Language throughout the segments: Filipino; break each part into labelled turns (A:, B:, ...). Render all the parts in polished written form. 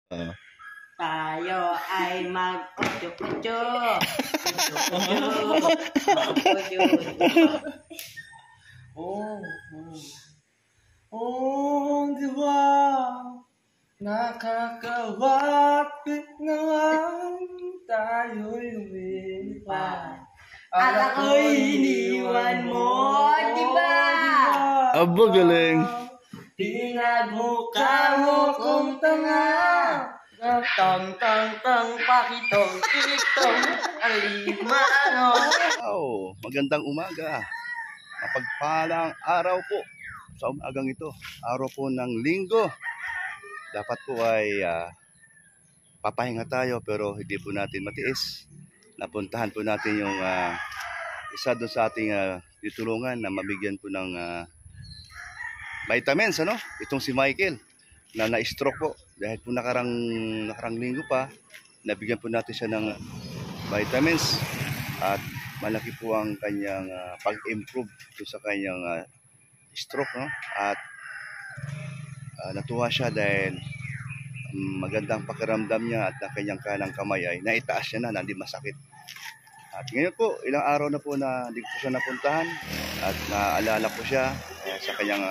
A: Uh,
B: Tayo ay mag-kutyo-kutyo. Kutyo-kutyo.
C: Di ba nakakawapit naman tayo'y lumilipad
B: At ako'y iniwan mo, di ba?
A: Aba, galing.
C: Pinagmukha mo kong tanga. Tang pakitong kitong alimano.
A: Wow, magandang umaga. Mapagpalang araw po sa umagang ito. Araw po ng linggo. Dapat po ay papahinga tayo pero hindi po natin matiis. Napuntahan po natin yung isa doon sa ating ditulungan na mabigyan po ng vitamins, ano? Itong si Michael na na-stroke po. Dahil po nakarang linggo pa, nabigyan po natin siya ng vitamins at malaki po ang kanyang pag-improve sa kanyang stroke, no? At natuwa siya dahil magandang pakiramdam niya at ang kanyang kanang kamay ay naitaas niya na, hindi masakit. At ngayon po, ilang araw na po na hindi ko siya napuntahan at naalala ko siya sa kanyang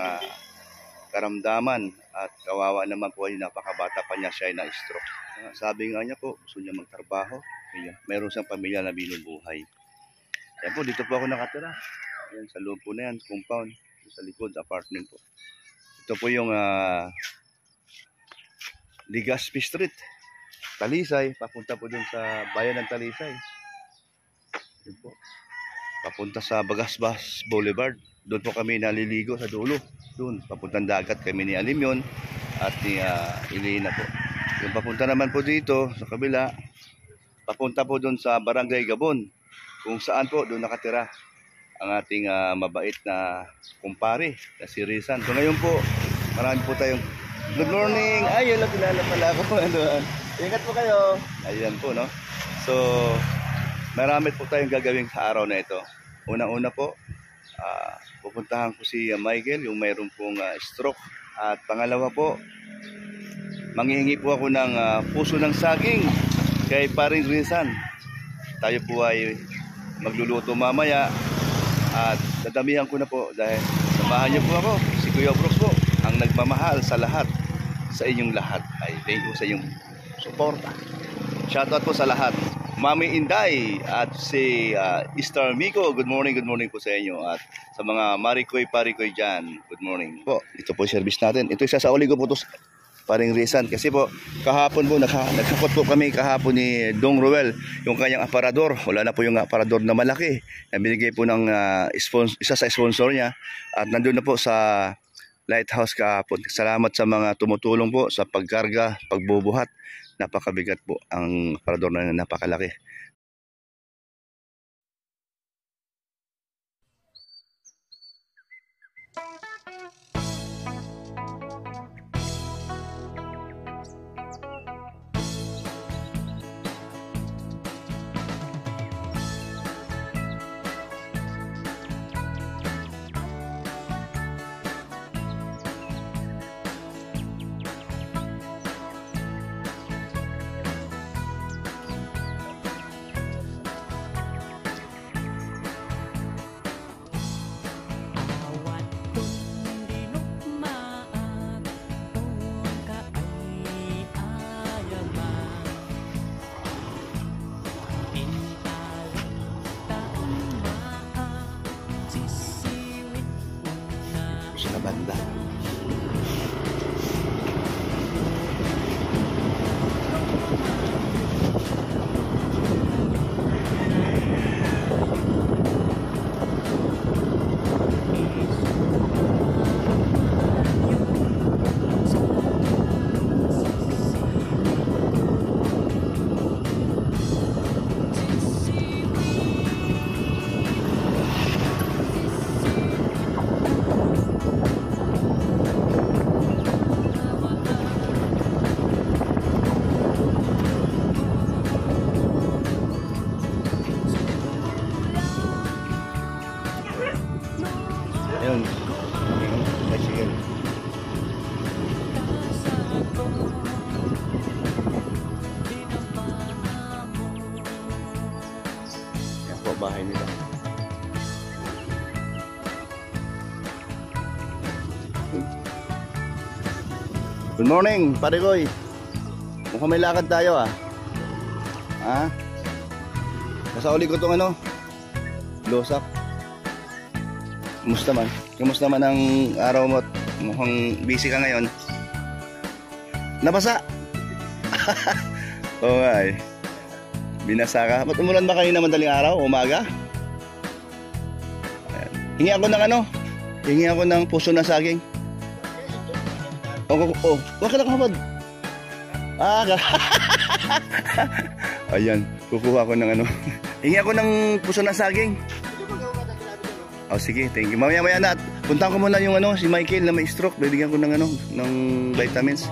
A: karamdaman at kawawa naman po ay napakabata pa niya siya ay na-stroke. Sabi nga niya po, gusto niya magtrabaho. Mayroon siyang pamilya na binubuhay. Ayan po, dito po ako nakatira. Ayan, sa loob po na yan, compound. Sa likod, apartment po. Ito po yung Legazpi Street, Talisay. Papunta po dun sa bayan ng Talisay. Ayan po. Papunta sa Bagasbas Boulevard. Doon po kami naliligo sa dulo. Doon, papuntang dagat kami ni Alimyon at ni Elena po. Yung papunta naman po dito sa kabila, papunta po doon sa Barangay Gabon, kung saan po doon nakatira ang ating mabait na kumpare na si Rizan. So ngayon po, marami po tayong good morning. Ay, yun lang, kilala pala ako. Ingat po kayo. Ayan po, no? So, marami po tayong gagawin sa araw na ito. Unang-una po, pupuntahan ko si Michael, yung mayroon pong stroke. At pangalawa po, manghihingi po ako ng puso ng saging kay Paring Rizan. Tayo po ay magluluto mamaya at dadamihan ko na po dahil samahan niyo po ako, si Kuya Brooks po, ang nagmamahal sa lahat, sa inyong lahat. Ay, thank you sa inyong suporta. Shoutout po sa lahat. Mami Inday at si Star Miko, good morning po sa inyo. At sa mga Marikoy Parikoy dyan, good morning po. Ito po yung service natin. Ito isasauli ko po ito Paring Rizan. Kasi po, kahapon po, nagkakot po kami kahapon ni Dong Ruel, yung kanyang aparador. Wala na po yung aparador na malaki. Binigay po ng isa sa sponsor niya. At nandun na po sa Lighthouse kahapon. Salamat sa mga tumutulong po sa pagkarga, pagbubuhat. Napakabigat po ang aparador na napakalaki. Sa banda. Good morning, pare Koy. Mukhang may lakad tayo ah. Ha? Kasauli ko tong ano, losak. Kumusta man? Kumusta man ang araw mo? Mukhang busy ka ngayon. Nabasa? Oo nga eh. Binasa ka. Ba't umulan ba kanina madaling araw? Umaga? Ayan. Hingi ako ng ano? Hingi ako ng puso na saging. Wag ka nakahapad. Ayan, kukuha ko ng ano. Hingi ako ng puso na saging. Sige, thank you. Mamaya na. Puntahan ko muna yung ano, si Michael na may stroke. Bibigyan ko ng ano, ng vitamins.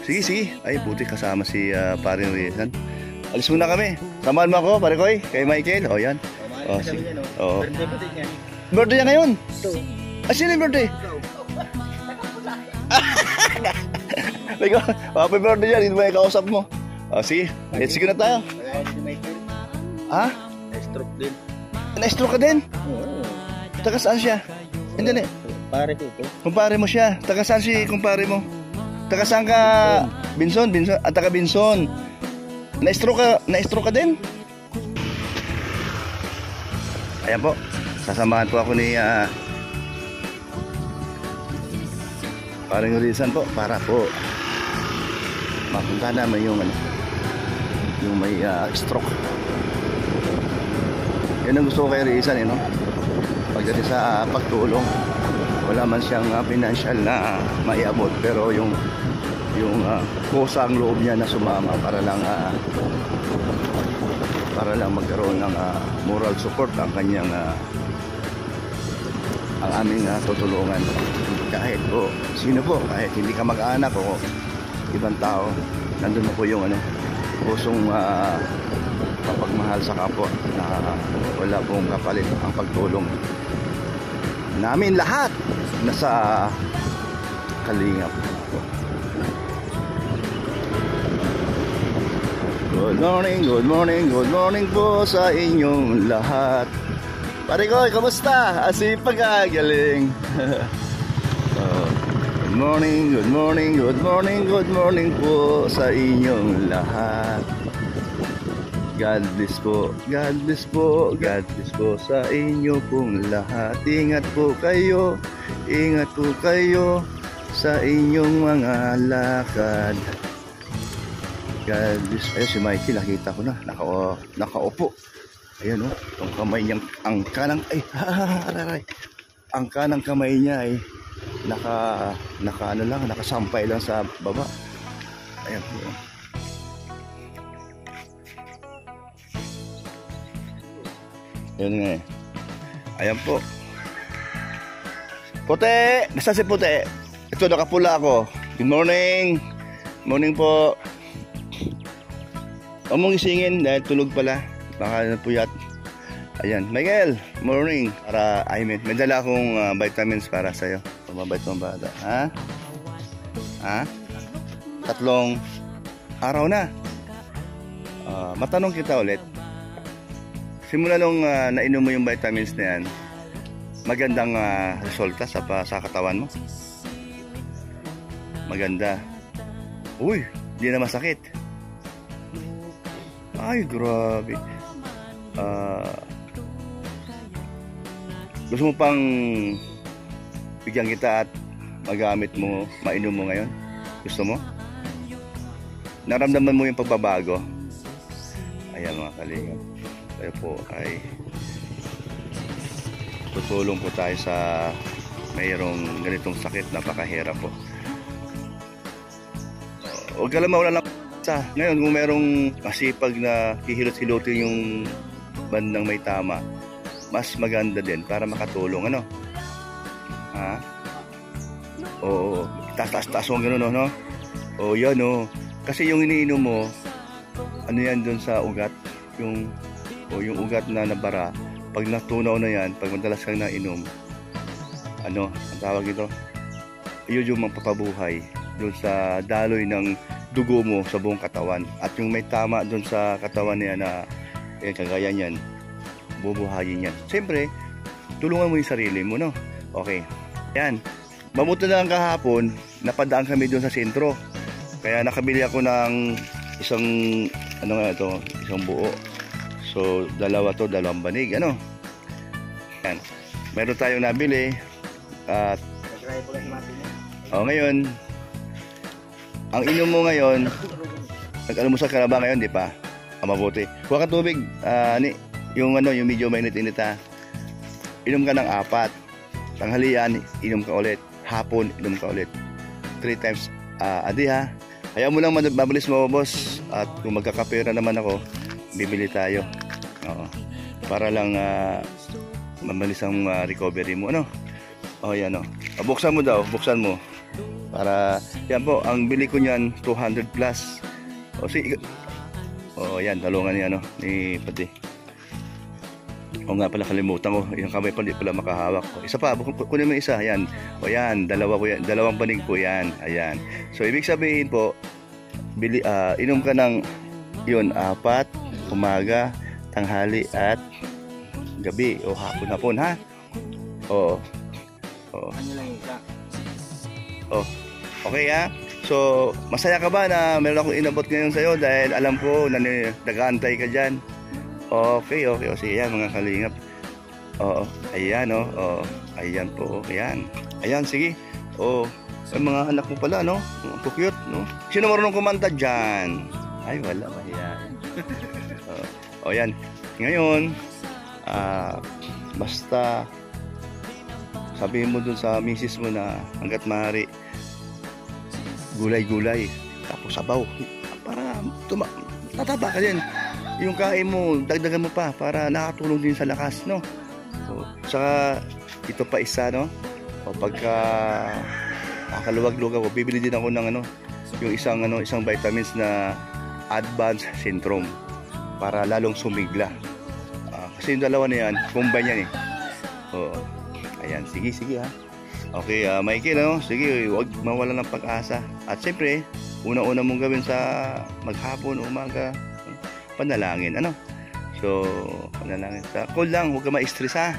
A: Sige. Ay, buti kasama si Paring Rizan. Alis muna kami. Samahan mo ako, pare Koy, kay Michael. Yan. Sige. Birthday niya ngayon. Sino yung birthday? Happy birthday yan. Hindi ba yung kausap mo? Sige. Let's go na tayo. Ha?
C: Na-stroke din.
A: Na-stroke ka din?
C: Oo.
A: Taga saan siya? Hindi.
C: Pare ko ito.
A: Kumpare mo siya. Taga saan si kumpare mo? Taga saan ka? Binson. Taga Binson. Na-stroke ka din? Ayan po. Sasamahan po ako ni Paring Rizan po para po mapunta naman yung ano, yung may stroke. Yan ang gusto ko kay Rizan no? Pagdating sa pagtulong, wala man siyang financial na maiabot, pero yung kusang loob niya na sumama para lang magkaroon ng moral support ang kanyang ang aming tutulungan. Kahit po sino po, kahit hindi ka mag-anak o ibang tao, nandun po yung pusong papagmahal sa kapwa na wala pong kapalit ang pagtulong namin lahat nasa kalingap. Good morning po sa inyong lahat. Pare Koy, kamusta? Pag-agaling. Good morning po sa inyong lahat. God bless po sa inyo pong lahat. Ingat po kayo sa inyong mga lakad. God bless. Ayun si Mikey, nakita ko na, nakaupo. Ayan ang kamay niyang, ang kanang kamay niya ay nakasampay lang sa baba. Ayan po. Ayan nga eh. Ayan po. Puti! Nasa si Puti? Ito, nakapula ako. Good morning. Morning po. Huwag mong isingin dahil tulog pala. Baka napuyat. Ayan, Michael, morning. May dala akong vitamins para sa'yo. Pamabait mong bata. Ha? 3 araw na. Matanong kita ulit. Simula nung nainom mo yung vitamins na yan, magandang resulta sa katawan mo? Maganda. Uy, di na masakit. Ay, grabe. Gusto mo pang bigyan kita at magamit mo, mainom mo ngayon? Gusto mo? Naramdaman mo yung pagbabago? Ayan mga kalingap. Tayo po ay tutulong po tayo sa mayroong ganitong sakit, napakahirap po. Huwag ka lang mawala ng ngayon kung mayroong masipag na hihilot-hilotin yung bandang may tama, mas maganda din para makatulong, ano? Ha? Oo, taas-taas mo gano'n, no? Oo, yan, no? Kasi yung iniinom mo, ano yan dun sa ugat, yung ugat na nabara, pag natunaw na yan, pag madalas kang nainom, ano, ang tawag ito, yun yung mapapabuhay dun sa daloy ng dugo mo sa buong katawan. At yung may tama dun sa katawan niya na kagaya niyan, bubuhayin yan. Siyempre, tulungan mo yung sarili mo, no? Okay. Yan. Mabuti na lang kahapon, napadaan kami doon sa sentro. Kaya nakabili ako ng isang, ano nga ito, isang buo. So, dalawa to, dalawang banig, ano. Yan. Meron tayong nabili. At, ngayon, ang inom mo ngayon, nag-almusal ka na ba ngayon, di pa? Mabuti. Huwag ka tubig, yung medyo mainit-init ha. Inom ka ng 4. Tanghalian, inom ka ulit. Hapon, inom ka ulit. 3 times a day ha. Kaya mo lang mabilis mababos. At kung magkakapera naman ako, bibili tayo. Oo. Para lang mabilis ang recovery mo. Ano? Yan o. Buksan mo daw, buksan mo. Para, yan po, ang bili ko niyan, 200 plus. Yan, talungan niya, ni Pati. Nga pala, kalimutan ko. Yung kamay pa, hindi pala makahawak. Isa pa, kunin mo isa. Yan. Yan, dalawang banig po yan. Ayan. So, ibig sabihin po, inom ka ng 4, umaga, tanghali, at gabi. O hapon, ha? Oo. Okay ha? So, masaya ka ba na meron akong inabot ngayon sa'yo dahil alam ko na nag-aantay ka dyan? Okay. O sige yan mga kalingap. Ayan ayan po, ayan. Ayan, sige. Ang mga anak mo pala, no? Cute, no? Sino marunong kumanta dyan? Ay, wala, mahihain. Ayan. Ngayon, basta sabihin mo dun sa misis mo na hanggat maaari, gulay-gulay, tapos sabaw, para tataba ka din. Yung kain mo, dagdagan mo pa para nakatulong din sa lakas, no? Saka ito pa isa, no? Pagka nakaluwag-luwag ako, bibili din ako ng yung isang vitamins na Advanced Syndrome para lalong sumigla. Kasi yung dalawa na yan, combine yan eh. Ayan, sige ha. Okay, Michael, no? Sige, huwag mawala ng pag-asa. At siyempre, una-una mong gawin sa maghapon, umaga, panalangin, ano? So, panalangin. Cool lang, huwag ka ma-stress, ha?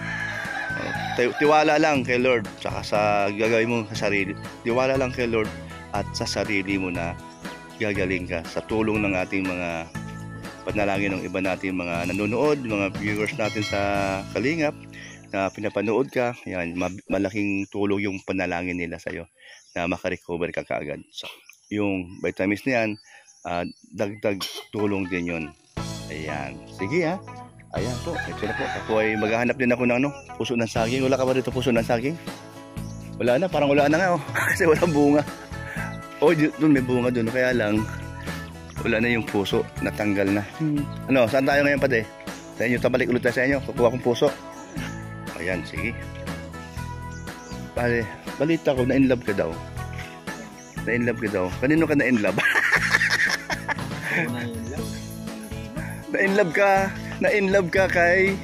A: Tiwala lang kay Lord, tsaka sa gagawin mo sa sarili. Tiwala lang kay Lord at sa sarili mo na gagaling ka sa tulong ng ating mga panalangin ng iba natin mga nanonood, mga viewers natin sa Kalingap na pinapanood ka. Yan, malaking tulong yung panalangin nila sa'yo na makarecover ka kaagad. So, yung vitamins na yan, dagdag tulong din yun. Ayan, sige ha. Ayan po, ito na po. Ako ay maghahanap din ako ng puso ng saging. Wala ka ba dito puso ng saging? Wala na, parang wala na nga kasi walang bunga. Doon may bunga doon, kaya lang wala na yung puso, natanggal na. Saan tayo ngayon Pati? Sa inyo, tabalik ulit tayo sa inyo, kukuha kong puso. Ayan, sige. Balita ko, na-inlove ka daw. Na-inlove ka daw. Kanino ka na-inlove? Na-inlove ka. Na-inlove ka kay.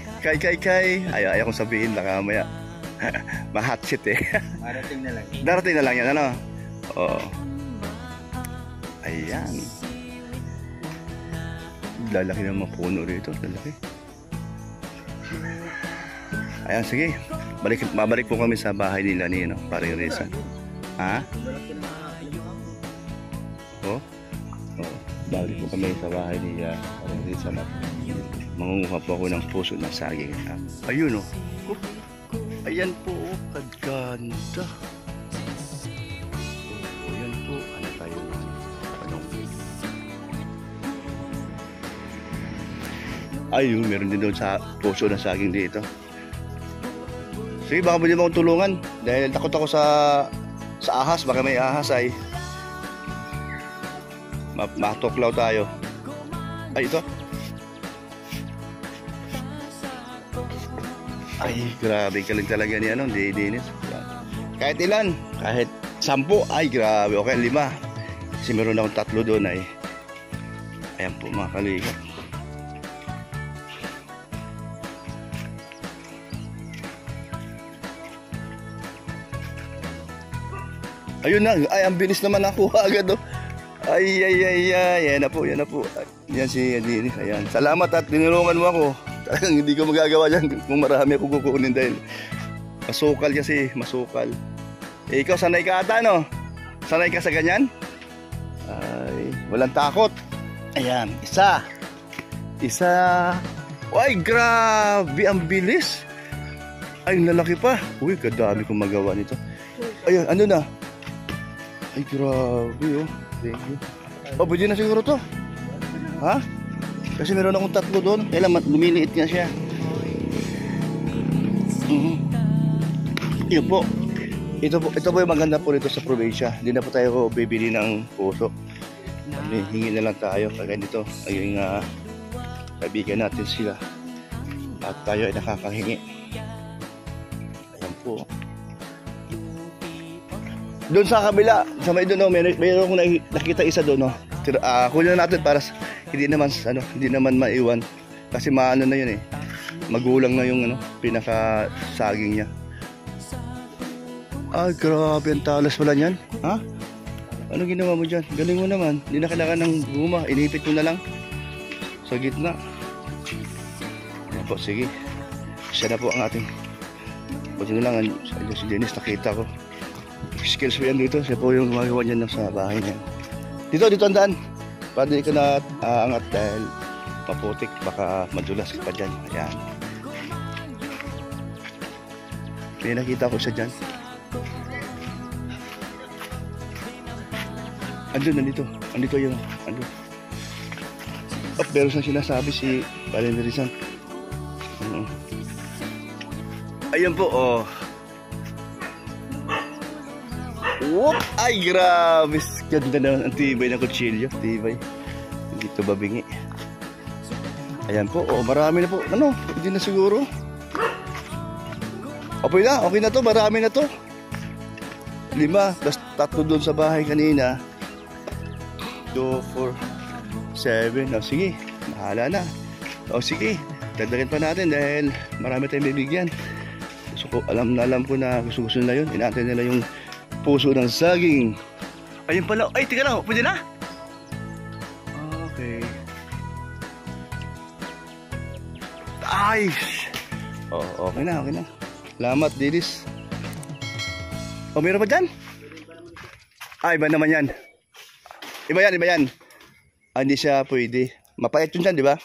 A: Ayaw kong sabihin, baka maya. Ma-hotshit eh.
C: Darating na lang.
A: Darating na lang yan, ano? Oo. Ayan. Lalaki ng mga puno rito. Lalaki. Ayan, sige. Babalik po kami sa bahay nila ni Paring Risa. Ha? Balik po kami sa bahay ni Paring Risa na mangunguha po ako ng puso ng saging. Ayun ayan po, kaganda. Ayan po, ano tayo? Ayun, meron din doon sa puso ng saging dito. Sige, baka pwede mo akong tulungan. Dahil takot ako sa ahas. Baka may ahas ay matuklaw tayo. Ay, ito. Ay, grabe. Galing talaga ni Dennis. Kahit ilan. Kahit 10. Ay, grabe. Okay, 5. Kasi meron akong 3 doon ay. Ayan po mga Kalingap. Ayun na, ay ang bilis naman nakuha agad Ay, yan na po. Yan si Dennis, ayan. Salamat at tinulungan mo ako. Talagang hindi ko magagawa yan kung marami akong kukunin dahil masukal kasi, masukal. Ikaw sanay ka ata, no? Sanay ka sa ganyan? Ay, walang takot. Ayan, isa. Ay, grabe, ang bilis. Ay, lalaki pa. Uy, kadami kong magawa nito. Ayun, ano na? Ay, grabe, oh. Thank you. Oh, pwede na siguro to. Ha? Kasi meron akong tatlo doon. Kailan lumiliit nga siya. Yun po. Ito po yung maganda po rito sa probinsya. Hindi na po tayo bibili ng puso. Hingi na lang tayo. Kaya dito, ayun nga, kaibigan natin sila. At tayo ay nakakahingi. Ayan po. Doon sa kabila, sa may doon, mayroon akong nakita isa doon. Kunin natin para hindi naman maiwan. Kasi maano na yun eh. Magulang na yung pinaka saging niya. Ay, grabe, ang talas pala niyan. Ha? Ano ginawa mo dyan? Galing mo naman. Hindi na kailangan ng guma. Inipit mo na lang. Sa gitna. Ayan po, sige. Siya na po ang ating. Buti na lang, si Dennis, nakita ko. Skills mo yan dito. Siya po yung gumagawa niyan sa bahay niya. Dito ang daan. Para di ka na aangat dahil paputik. Baka madulas ka pa dyan. Ayan. May nakita ko siya dyan. Andito yung, meron siyang sinasabi si Valen Rizal. Ayun po, oh. Whoop! Ay, grabe. Ganda naman ang tibay ng kutsilyo. Tibay. Hindi ito babingi. Ayan po, oh, marami na po. Hindi na siguro. Okay na to, marami na to. 5, plus 3 doon sa bahay kanina. 2, 4, 7. O sige, mahala na. O sige, dadagin pa natin dahil marami tayong bibigyan. Alam ko na gusto nila yun. Inaantay nila yung puso ng saging. Ayun pala. Ay, tika lang. Pwede na? Okay. Ay! Okay na. Salamat, Didis. O, meron pa dyan? Iba naman yan. Iba yan. Hindi siya pwede. Mapait yun dyan, di ba?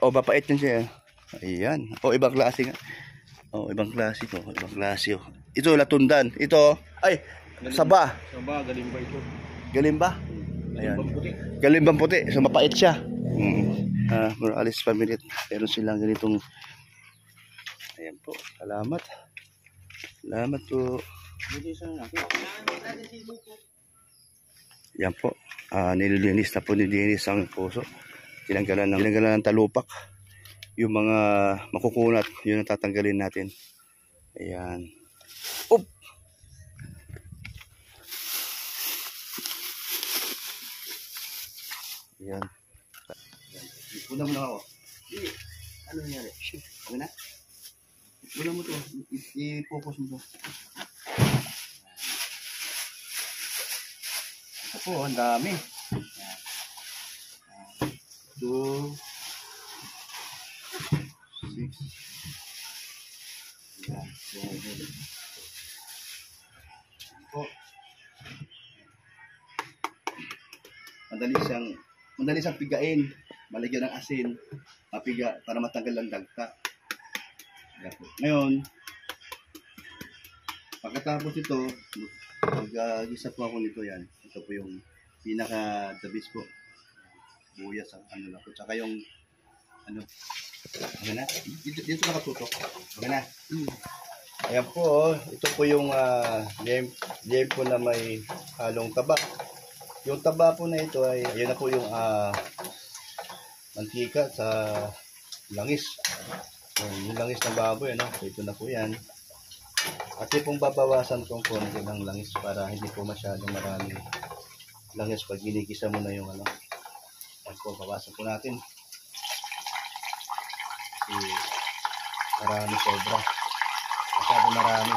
A: Mapait yun siya. Ayan. Ibang klase nga. Ibang klase ko. Ito, latundan. Ito, saba.
C: Saba, galimba ito.
A: Galimba? Ayan. Galimbang puti. So, mapait siya. Morales family. Meron silang ganitong. Ayan po. Salamat po. Yan po. Nililinis na po ni Dennis ang puso. Tinanggalan ng talupak. Yung mga makukunat, yun ang tatanggalin natin. Ayan. Oop! Ayan. Una mo na ako. Ano nangyari? Okay na? Una mo to. I-focus mo to. Ito po, ang dami. 2, 6. Ayan. Po. Madali siyang pigain. Malagyan ng asin. Mapiga para matanggal ang dagta. Ngayon, pagkatapos ito, mag-gisa po ako nito yan. Ito po yung pinaka-dabis po. Buyas ang lang po. Tsaka yung, okay na? Dito nakatutok. Okay na? Ayan po, ito po yung game po na may halong taba. Yung taba po na ito ay, ayun na po yung mantika sa langis. Yung langis ng baboy, ito na po yan. At yung pong babawasan kong konti ng langis para hindi po masyadong maraming langis pag ginigisa mo na yung At po, bawasan po natin. Marami sobra. Masyadong marami.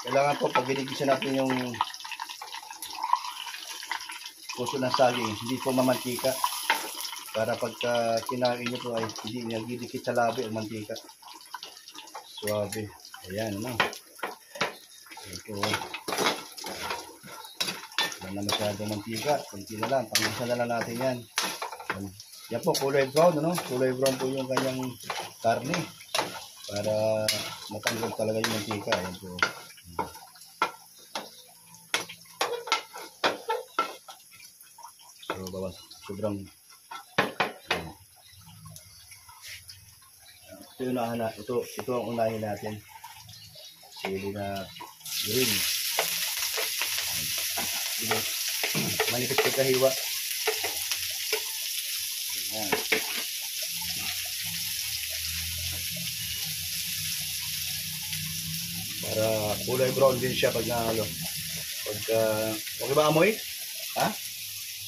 A: Kailangan po pag ginigisa natin yung puso ng saging, hindi po mamantika. Para pagka kinain nyo po ay hindi nagdidikit sa labi ang mantika. Suabe. Ayan, ano. Ito. Wala na masyadong mantika. Kunti na lang. Pangisa na lang natin yan. Yan po, kulay brown, ano? Kulay brown po yung kanyang karne. Para matanggal talaga yung mantika. Ayan po. So, bawas. Sobrang ito ang unahin natin. Sili na green. Ito. Manipis ko kahiwa. Ayan. Para kulay brown din siya pag nahalo. Pagka okay ba amoy? Ha?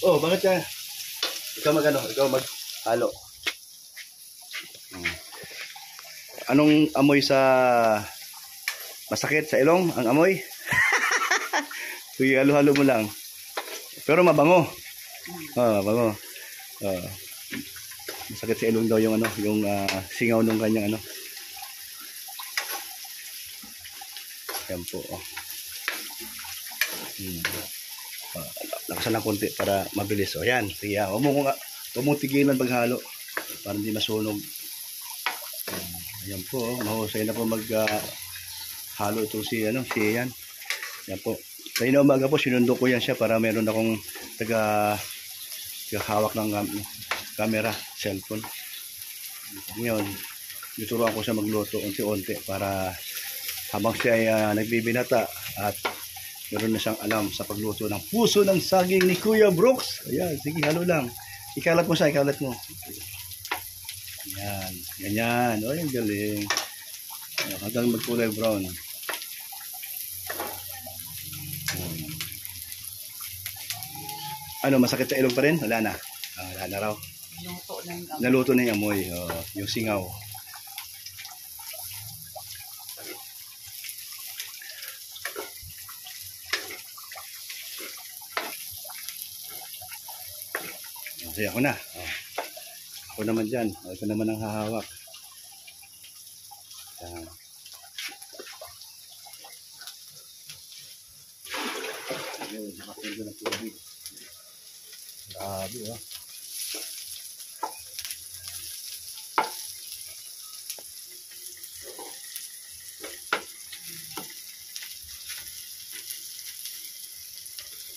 A: Oh, bakit ka? Ikaw maghalo. Anong amoy sa masakit sa ilong? Ang amoy? Sige, halo-halo mo lang. Pero mabango. Mabango. Masakit sa ilong daw yung ano, yung singaw nung kanyang ano. Yan po. Lakasan ng konti para mabilis. O yan. Sige, huwag mong tigilan paghalo para hindi masunog. Ayan po, mahusay na po halo itong si yan. Yan po. Kaya na umaga po, sinundo ko yan siya para meron akong hawak ng camera, cellphone. Ngayon, tuturuan ko siya magluto unti-unti para habang siya ay nagbibinata at meron na siyang alam sa pagluto ng puso ng saging ni Kuya Brooks. Ayan, sige, halo lang. Ikalat mo siya, ikalat mo. Yan, ganyan. O, yung galing. Hanggang magkulay brown. Ano, masakit sa ilong pa rin? Wala na. Wala na raw. Naluto na yung amoy. Yung singaw. Kasi ako na. Ako naman dyan. Ako naman ang hahawak. Ayun, nakapundo ng tubig. Grabe, oh.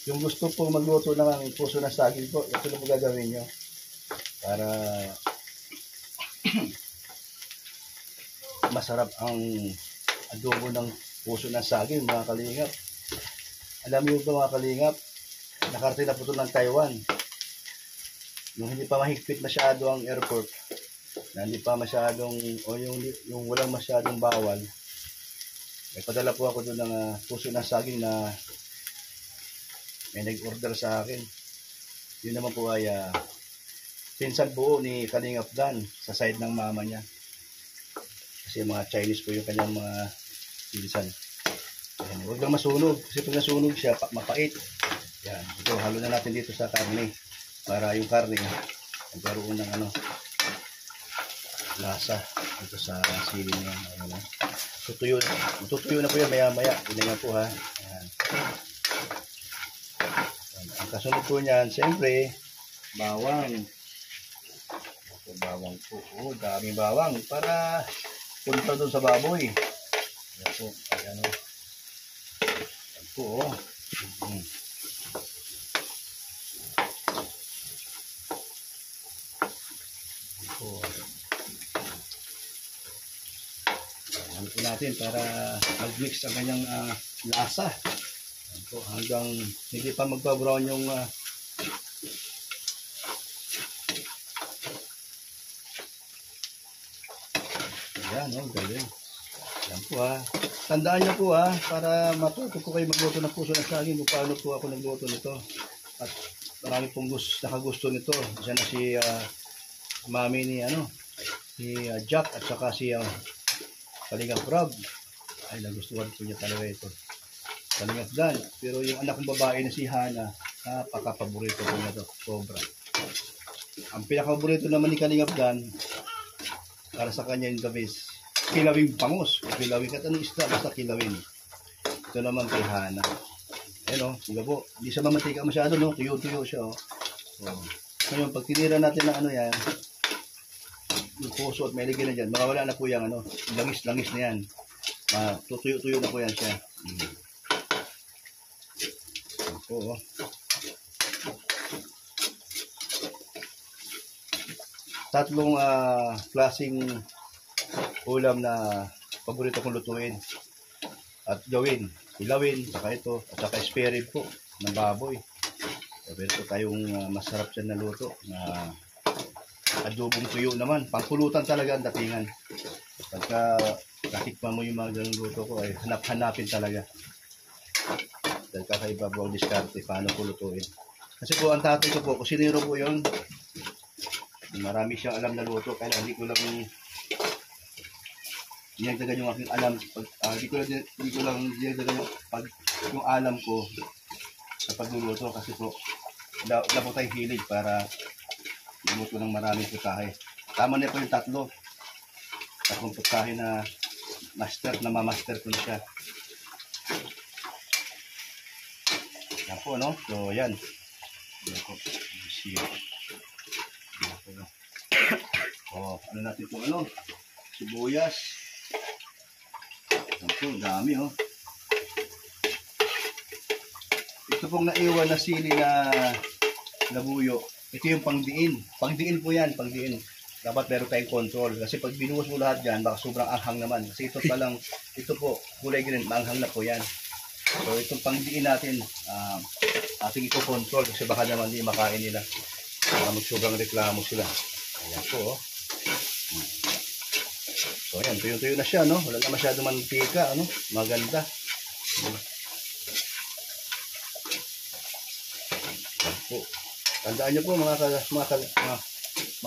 A: Yung gusto po magluto ng puso ng saging po, ito lang gagawin nyo. Para masarap ang adobo ng puso ng saging, mga kalingap. Alam niyo ba, mga kalingap, nakarating na po ito ng Taiwan. Nung hindi pa mahigpit masyado ang airport, na hindi pa masyadong, o yung walang masyadong bawal, may padala po ako doon ng puso ng saging na may nag-order sa akin. Yun naman po ay pinsan buo ni Kalingap Dan sa side ng mama niya. Kasi mga Chinese po yung kanyang mga pinsan. Ayan, huwag lang masunog. Kasi pag nasunog siya, mapait. Yan. Ito, halo na natin dito sa karne. Para yung karne, magkaroon ng lasa dito sa sili niya. Ayan, matutuyo na po yan maya-maya. Tingnan po ha. Ayan. Ang kasunod po niyan, siyempre, bawang. Bawang po. Daming bawang para punta doon sa baboy. Ayan po. Ayan po. Ayan po natin para mag-mix ang kanyang lasa. Ayan po. Hanggang hindi pa magpa-brown yung Ayan, galing. Ayan po Tandaan nyo po para matuto ko kayo magluto ng puso ng saging kung paano po ako nagluto nito. At marami pong nakagusto nito. Diyan na si mami ni Jack at saka si Kalingap Rob. Ay, nagustuhan po niya talaga ito. Kalingap Dan. Pero yung anak kong babae na si Hana, napaka-paborito ko na ito. Sobra. Ang pinakapaborito naman ni Kalingap Dan, para sa kanya yung the best, kilawing bangus. O kilawing kahit anong isda, basta kilawin. Ito naman kay Hana. Ayan o, sige po. Hindi siya mamatika masyado, no? Tuyo-tuyo siya, o. Ngayon, pag tinira natin ng ano yan, yung puso at may ligay na dyan, mawawala na po yung ano, langis-langis na yan. Tutuyo-tuyo na po yan siya. Ayan po, o. Tatlong klaseng ulam na paborito kong lutuin at gawin. Ilawin, saka ito, at saka spare rib po ng baboy. Pero tayong masarap dyan na luto na adobong tuyo naman. Pangkulutan talaga ang datingan. Pagka natikman mo yung mga ganung luto ko, ay hanap-hanapin talaga. Dahil kakaiba po ang diskarte, paano ko lutuin. Kasi po ang tatay ko po, kusinero po yun. Marami siyang alam na luto, kaya hindi ko lang dinagdagan yung aking alam. Hindi ko lang dinagdagan yung alam ko sa pagluluto kasi po wala po tayong hilig para luto ng maraming putahe. Tama na po yung tatlong putahe na mamaster ko na siya. Yan po, no? So, yan. Yan po. Ano natin po, sibuyas. Yan po, dami, Ito pong naiwan na sili na labuyo. Ito yung pangdiin. Pangdiin po yan, pangdiin. Dapat meron tayong control. Kasi pag binuhos mo lahat yan, baka sobrang anghang naman. Kasi ito po, kulay green, maanghang na po yan. So itong pangdiin natin, ating ito-control kasi baka naman hindi makain nila. Sobrang reklamo sila. Ayan po, So ayan, tuyo-tuyo na siya, no? Wala na masyadong mantika, Maganda. Po. Tandaan niyo po mga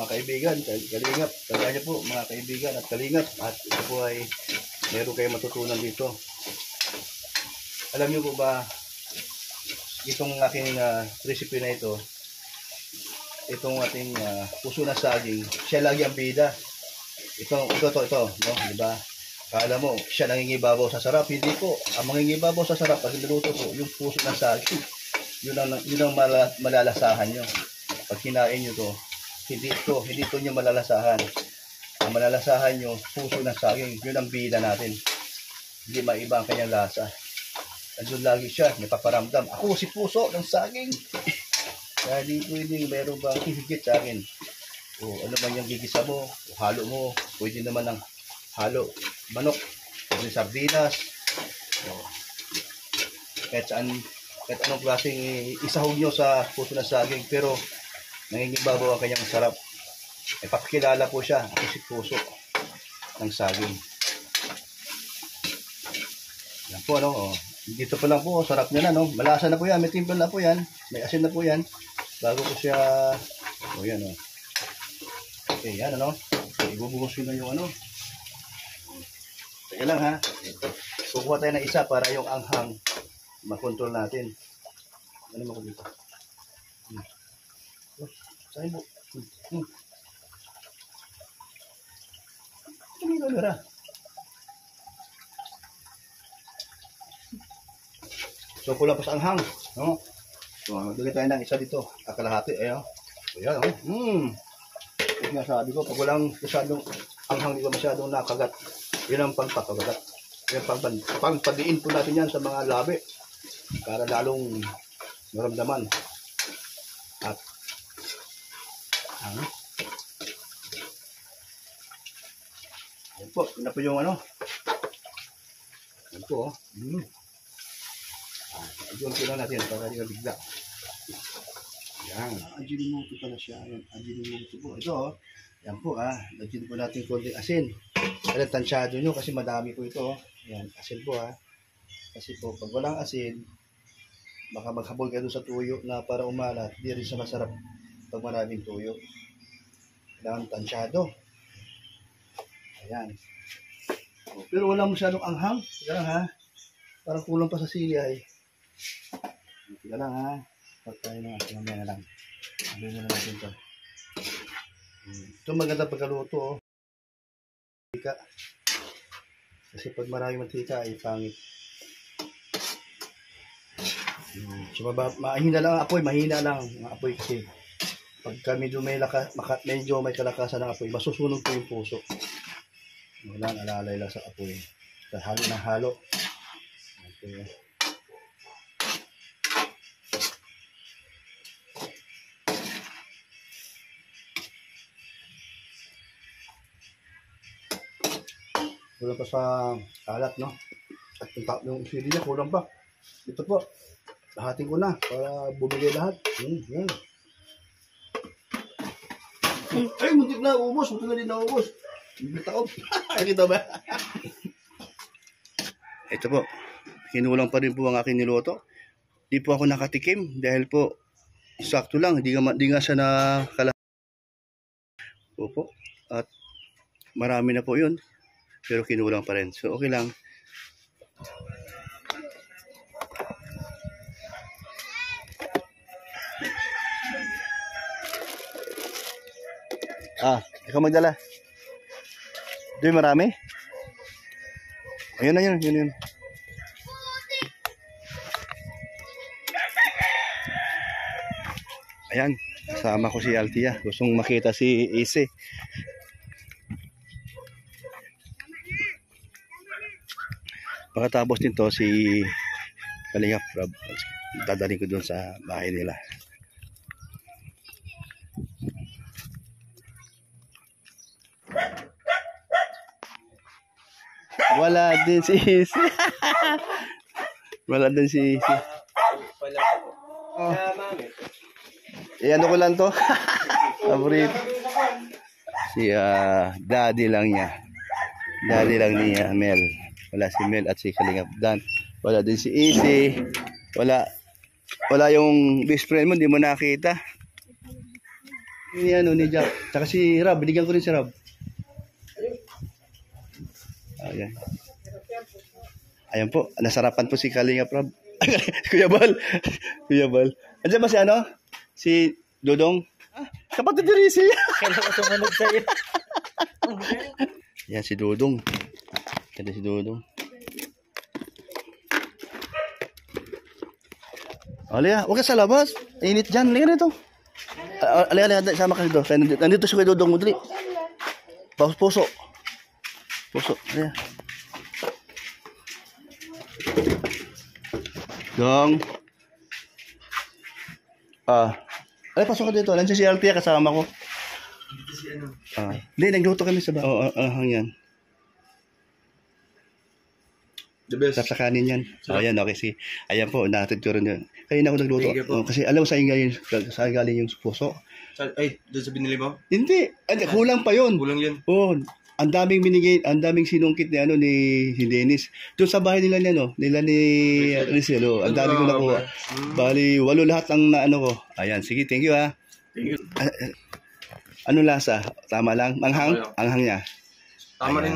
A: kaibigan, kalingap. Tandaan niyo po mga kaibigan at kalingap. At ito po ay meron kayong matutunan dito. Alam niyo po ba, itong aking recipe na ito, itong ating puso na saging, siya lagi ang bida. Ito, no? Diba? Kala mo, siya nangingibabaw sa sarap. Hindi po. Ang mangingibabaw sa sarap, pag niluto po, yung puso na saging. Yun ang malalasahan nyo. Pag kinain nyo to, hindi to nyo malalasahan. Ang malalasahan nyo, puso ng saging. Yun ang bida natin. Hindi maiba ang kanyang lasa. Andun lagi siya, may paparamdam. Ako si puso ng saging. Kaya di pwedeng meron bang hihigit sa akin. O ano man yung gigisa mo, o halo mo. Pwede naman ng halo manok, pwede sardinas. Kahit anong klaseng isahog nyo sa puso ng saging, pero nangingibabaw ang kanyang sarap. Ay papakilala po siya, ako si puso ng saging. Yan po, dito pa lang po, sarap niya na, malasa na po yan, may timpla na po yan, may asin na po yan, bago ko siya, yan, okay, yan, ibubuhos ko na yung teka lang, ha, kukuha tayo ng isa para yung anghang makontrol natin. Ano mo ko dito? Saan mo? Kamera. So, kulang pa sa anghang. No? So, magdagay tayo ng isa dito. Kalahati. Ayan. Ayan. Yung sabi ko, pag walang masyadong anghang, di ko masyadong nakagat. Yun ang pagpapagagat. Yung pagpadiin po natin yan sa mga labi. Para lalong maramdaman. At yan po, yun na po yung yan po, doon ko lang natin para hindi bigla. Yan, Ajinomoto pala siya. Yan, Ajinomoto po. Ito, yan po, lagyan po natin konting asin. Kaya tansyado nyo kasi madami po ito. Yan, asin po, Kasi po, pag walang asin, baka maghabol kayo sa tuyo na para umalat. Hindi rin siya masarap pag maraming tuyo. Kailangan tansyado. Ayan. Pero wala masyadong anghang. Teka lang, Parang kulang pa sa sili ay. Teka lang, Pag tayo na. Mamaya na lang. Sabihin na natin ito. Ito maganda pagkaluto, oh. Mantika. Kasi pag marami mantika ay pangit. So, mahina lang ang apoy, mahina lang ang apoy kasi pagka medyo may kalakasan ng apoy, masusunog po yung puso. Wala, alalay lang sa apoy. Halo ng halo. Okay. Kulang pa sa alat, no? At yung sili niya, kulang pa. Ito po, lahatin ko na para bumigay lahat. Yan. Ay, muntik na ubos. Muntik na din na ubos. Bitaob. Kita ba? Ito po, kinulang pa rin po ang aking niluto. Di po ako nakatikim dahil po sakto lang. Di nga siya nakala. Opo. At marami na po yun. Pero kinulang pa rin. So, okay lang. Ikaw magdala. Doon marami? Ayun na yun. Ayan, kasama ko si Altia. Gustong makita si Ise. Pagkatapos nito si Kalingap Rob, dadalhin ko doon sa bahay nila. Wala din si Isi. Wala din si Isi. Oh. Ano ko lang to. Favorite. Si daddy lang niya. Daddy lang niya, Mel. Wala si Mel at si Kalingap Dan. Wala din si Isi. Wala yung best friend mo, hindi mo nakita. Ni Jack. Tsaka si Rob, binigyan ko rin si Rob. Ayan. Ayan po, nasarapan po si Kalingap Rob. Kuya Bal. Andiyan ba si Si Dodong? Kapatid ni Rizzy.
C: Kailangan ko sumunod sa'yo.
A: Yan si Dodong. Ganda si Dodong. Alaya, huwag ka sa labas. Init dyan. Liga nito. Alaya, sama ka dito. Nandito si Kuya Dodong mo dali. Puso. Alaya. Dong. Ay, pasok ka dito. Nandiyan si Altia kasama ko.
B: Dito si
A: Hindi, nagluto kami sa bahay. Hangyan.
B: The best.
A: Sa kanin yan. Ayan, okay. Ayan po, natin ko rin yun. Kaya na ako nagluto. Kasi alam mo saan galing yung puso.
B: Ay, doon sa binili mo?
A: Hindi. Kulang pa yun.
B: Kulang yun.
A: Oo. Ang daming daming sinungkit ni si Dennis. Doon sa bahay nila ni Rizzo. Ang daming ko nakuha. Bali, 8 lahat ang ko. Ayan, sige, thank you ha.
B: Thank you.
A: Ano lasa? Tama lang? Anghang? Anghang niya.
B: Tama rin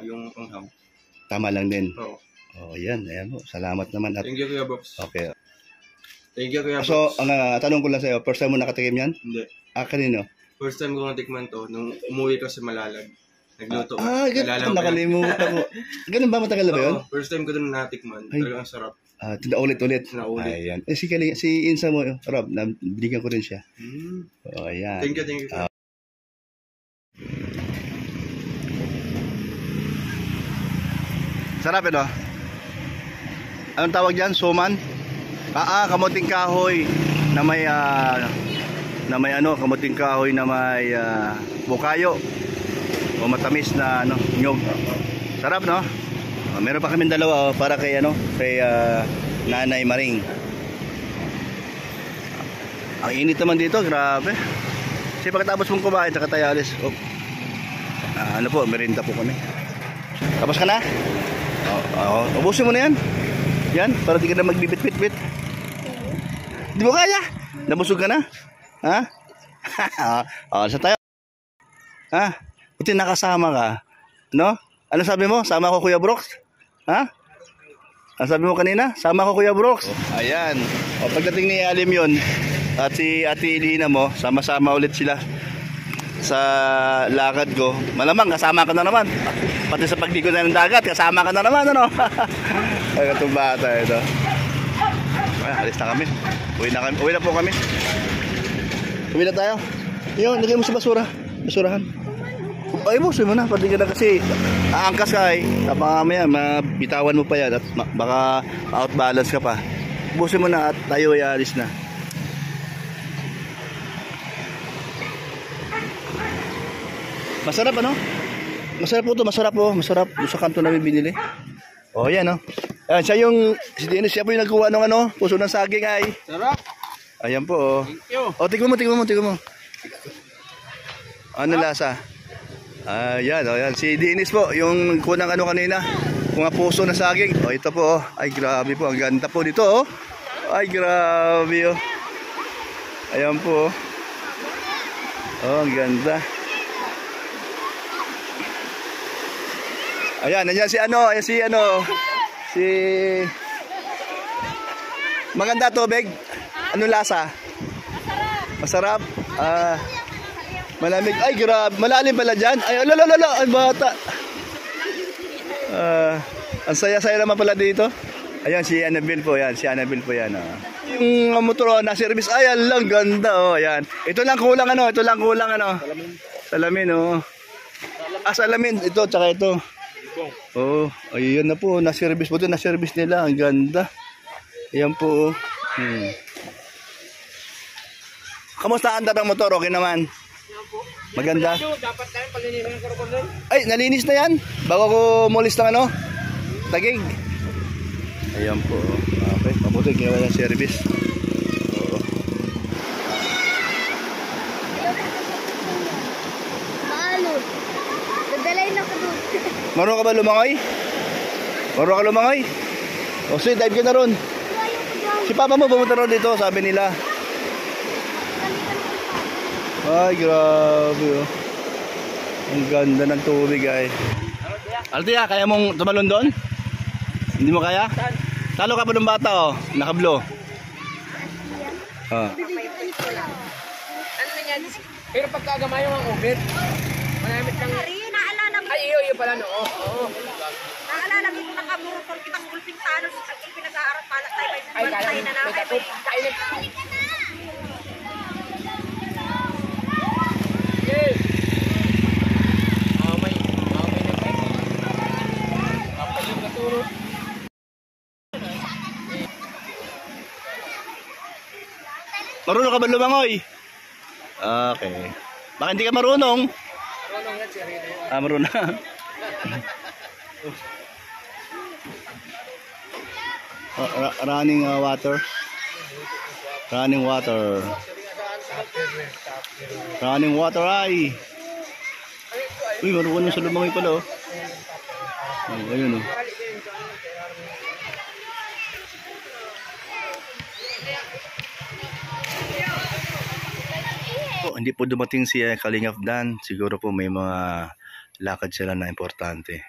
B: yung anghang.
A: Tama lang din.
B: Oo.
A: Ayan po. Salamat naman.
B: Thank you, Kuya Box.
A: Okay.
B: Thank you, Kuya Box.
A: So, tanong ko lang sa'yo, first time mo nakatikim yan?
B: Hindi.
A: Kanino?
B: First time ko natikman to, nung umuwi ko sa Malalag. Nagluto ko.
A: Nakalimutan ko. Ganun ba? Matagal na ba yun?
B: Oo, first time ko doon natikman. Talagang sarap.
A: Ulit-ulit.
B: Naulit.
A: Ayan. Si Insa mo, Rob, binigyan ko rin siya. Ayan.
B: Thank you.
A: Sarap ito. Anong tawag dyan? Suman? Kamuting kahoy na may kamuting kahoy na may bukayo o matamis na nyog. Sarap, no? Meron pa kaming dalawa para kay Nanay Maring. Ang init naman dito, grabe. Kasi pagkatapos mong kumain saka tayo alis. Merinda po kami. Tapos ka na? Ubusin mo na yan. Yan, para di ka na magbibit-bit-bit. Di mo kaya? Nabusog ka na? Ha? Sa tayo. Buti nakasama ka. No? Ano sabi mo? Sama ko Kuya Brooks? Ha? Ano sabi mo kanina? Sama ko Kuya Brooks? Ayan. Pagdating ni Alim yun, at si Ate Elina mo, sama-sama ulit sila. sa lakad ko. Malamang kasama ka na naman. Pati sa pagdigo na ng dagat, kasama ka na naman, ano? Ay, itong bata ito. Ay, alis na kami. Uwi na po kami. Uwi na tayo. Yung, lagay mo sa basura. Basurahan. Ay, busoy mo na. Pati ka na kasi aangkas ka eh. Mamaya, mabitawan mo pa yan at baka outbalance ka pa. Busoy mo na at tayo ay alis na. Masarap ano? Masarap po ito, masarap po. Masarap sa kanto namin binili. Oh, yan oh. Ayan, siya yung, si Dennis, siya po yung nagkuha ng ano, puso ng saging ay.
C: Sarap.
A: Ayan po oh.
C: Thank you.
A: Oh, tingnan mo. Ano lasa? Ayan, oh, yan. Si Dennis po, yung nagkuha ng ano kanina, mga puso ng saging. Oh, ito po oh. Ay, grabe po. Ang ganda po dito oh. Ay, grabe oh. Ayan po oh. Oh, ang ganda. Ayan, nandiyan si ano, si maganda tubig. Anong lasa? Masarap. Malamig. Ay, grabe. Malalim pala dyan. Ay, lala, ang bata. Ang saya-saya naman pala dito. Ayan, si Annabelle po yan. Yung motor na service. Ay, alang ganda. Oh, ayan. Ito lang kulang ano. Salamin, oh. Salamin. Ito, tsaka ito. Oh, ayun na po, na-service po ito, na-service nila, ang ganda. Ayan po. Kamusta ang ng motor? Okay naman? Maganda?
C: Dapat tayo palinisin ng karokondor.
A: Ay, nalinis na yan. Bago ko mulis ng ano, tagig. Ayan po. Okay, mabuti, ginawa yung service. Oo.
B: Paano? Dadalay na ko doon.
A: Marunong ka ba lumangoy? O sige, dive ka na ron. Si papa mo pumunta ron dito, sabi nila. Ay, grabe oh. Ang ganda ng tubig ay. Altia, kaya mong tumalon doon? Hindi mo kaya? Talo ka pa ng bata oh, nakablo.
B: Ano yan?
C: Pero pagkagamayo ang ubit, manamit kang...
B: Naalala mo?
C: Ay, iyo pala no. Oo.
B: Naalala mo kung nakamurupon kitang ulping tanos at pinag-aaral pala tayo
C: Ay,
B: may
C: kala
B: tayo na namin.
C: kainin. Yes. May nagkain. Kapag yung naturo.
A: Marunong ka ba lumangoy? Okay. Baka hindi ka marunong?
C: Marunong nga siya rin.
A: Marunong. Running water. Running water ay. Uy, marunong sa lumangoy pala oh. Ayun oh. Hindi po dumating si Kalingap Dan. Siguro po may mga lakad sila na importante.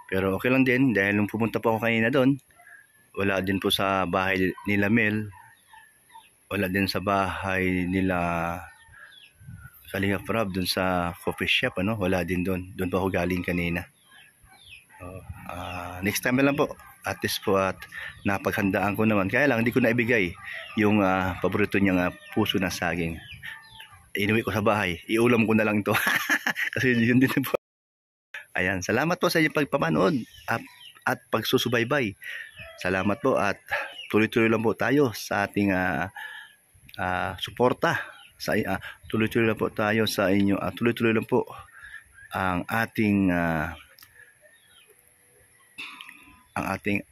A: Pero okay lang din dahil nung pumunta po ako kanina doon, wala din po sa bahay nila Mel. Wala din sa bahay nila Kalingap Rob doon sa coffee shop ano, wala din doon. Doon pa ako galing kanina. Next time na lang po. At least po at napaghandaan ko naman. Kaya lang hindi ko na ibigay yung paborito niyang puso na saging. Inuwi ko sa bahay. Iulam ko na lang ito. Kasi yun din po. Ayan, salamat po sa inyong pagpapanood at pagsusubaybay. Salamat po at tuloy-tuloy lang po tayo sa ating suporta. Tuloy-tuloy lang po tayo sa inyo. Tuloy-tuloy lang po ang ating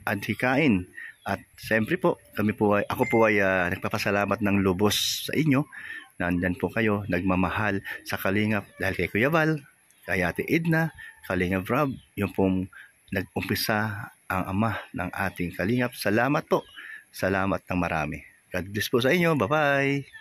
A: adhikain. At siyempre po, ako po ay nagpapasalamat ng lubos sa inyo. Nandyan po kayo, nagmamahal sa Kalingap dahil kay Kuya Val, kay Ate Edna, Kalingap Rob, yung pong nag-umpisa ang ama ng ating Kalingap. Salamat po. Salamat ng marami. God bless po sa inyo. Bye-bye.